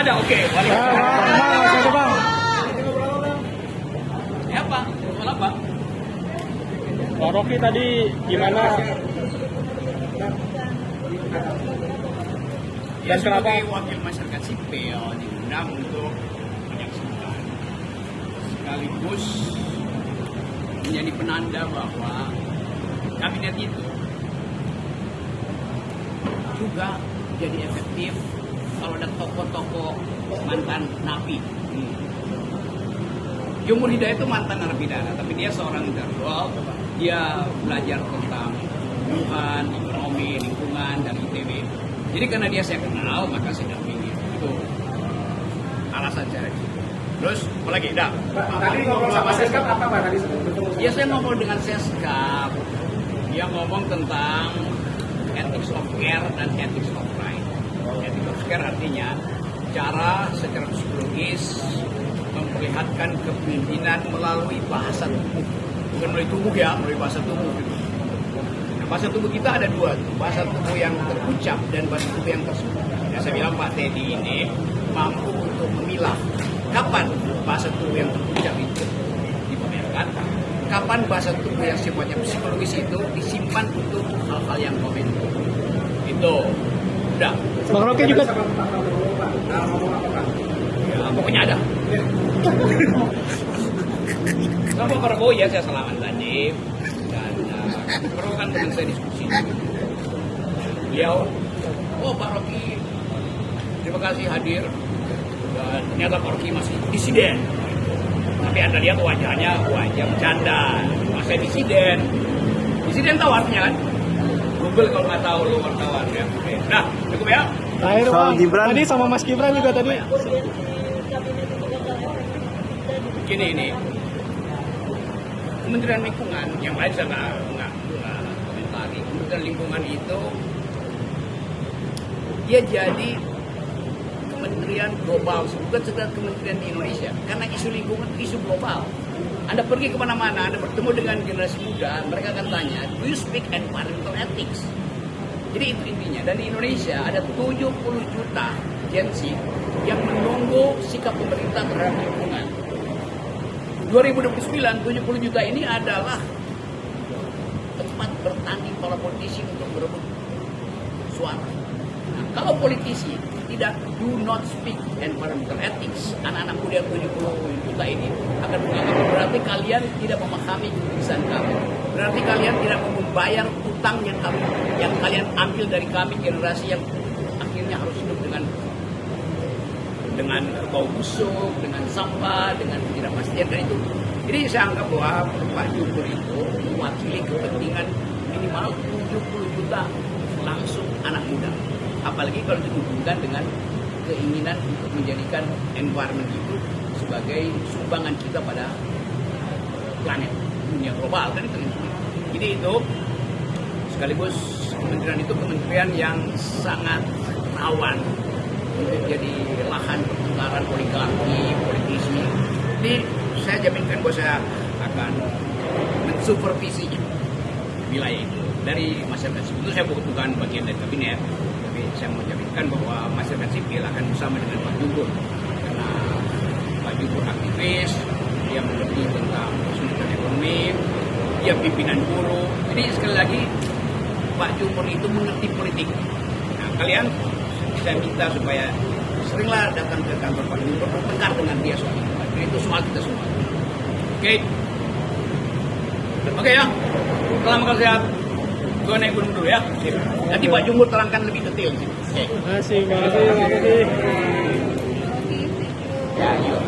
ada, oke. Balik. Bang. Ya Pak, malah Pak. Pak Rocky tadi gimana? Ya, sebagai wakil masyarakat sipil diundang untuk menyaksikan sekaligus menjadi penanda bahwa kabinet itu juga jadi efektif kalau ada tokoh-tokoh mantan napi. Jumur Hidayat itu mantan narapidana, tapi dia seorang intelektual. Dia belajar tentang Tuhan, ekonomi, lingkungan, dan ITB. Jadi karena dia saya kenal, maka saya dampingi. Itu alasan saya. Terus, apa lagi? Tadi ngobrol sama Seskap apa Pak? Tadi ya saya ngobrol dengan Seskap. Dia ngomong tentang ethics of care dan ethics of right. Ethics of care artinya cara secara psikologis memperlihatkan kepemimpinan melalui bahasa tubuh. Bukan melalui tubuh ya, melalui bahasa tubuh. Nah, bahasa tubuh kita ada dua, bahasa tubuh yang terucap dan bahasa tubuh yang tersembunyi. Ya, saya bilang Pak Teddy ini mampu untuk memilah kapan bahasa tubuh yang terucap itu dipamerkan, kapan bahasa tubuh yang sifatnya psikologis itu disimpan untuk hal-hal yang komentar. Itu udah. Bang Rocky juga Ya, pokoknya ada. Sama Pak Prabowo ya saya salaman tadi dan Prabowo kan teman saya diskusi. Beliau, oh Pak Rocky, terima kasih hadir dan ternyata Pak Rocky masih disiden. Tapi Anda lihat wajahnya wajah bercanda, masa disiden. Disiden tahu artinya kan? Google kalau nggak tahu lu wartawan ya. Nah, cukup ya. terakhir Bang. Tadi sama Mas Gibran juga tadi. Gini ini. Kementerian Lingkungan, yang lain saya nggak komentari. Kementerian Lingkungan itu dia jadi kementerian global, bukan sekedar kementerian di Indonesia. Karena isu lingkungan itu isu global. Anda pergi kemana-mana, Anda bertemu dengan generasi muda, mereka akan tanya, do you speak environmental ethics? Jadi itu intinya. Dan di Indonesia ada 70 juta Gen Z yang menunggu sikap pemerintah terhadap lingkungan. 2029, 70 juta ini adalah tempat bertanding para politisi untuk berebut suara. Nah, kalau politisi tidak do not speak environmental ethics, anak-anak muda 70 juta ini akan menganggap berarti kalian tidak memahami keputusan kami. Berarti kalian tidak mau membayar utang yang kalian ambil dari kami, generasi yang akhirnya harus hidup dengan bau busuk, dengan sampah, dengan ketidakpastian dan itu. Jadi saya anggap bahwa Pak Jumur itu mewakili kepentingan minimal 70 juta langsung anak muda. Apalagi kalau dihubungkan dengan keinginan untuk menjadikan environment itu sebagai sumbangan kita pada planet dunia global kan itu. Jadi itu sekaligus kementerian itu kementerian yang sangat rawan untuk jadi lahan pertukaran oligarki, politisi. Jadi saya jaminkan bahwa saya akan mensupervisi wilayah itu dari masyarakat sipil. Itu saya bukan bagian dari kabinet, tapi saya mau jaminkan bahwa masyarakat sipil akan bersama dengan Pak Jumur. Karena Pak Jumur aktivis, dia mengerti tentang kesulitan ekonomi, dia pimpinan buruh. Jadi sekali lagi Pak Jumur itu mengerti politik. Nah, kalian saya minta supaya seringlah datang ke kantor Pak Jumur, bertengkar dengan dia soal itu. Jadi itu soal kita semua. Oke. Oke ya. Salam sehat. Gue naik gunung dulu ya. Nanti Pak Jumur terangkan lebih detail. Oke. Terima kasih Bang Rocky. Ya, yuk.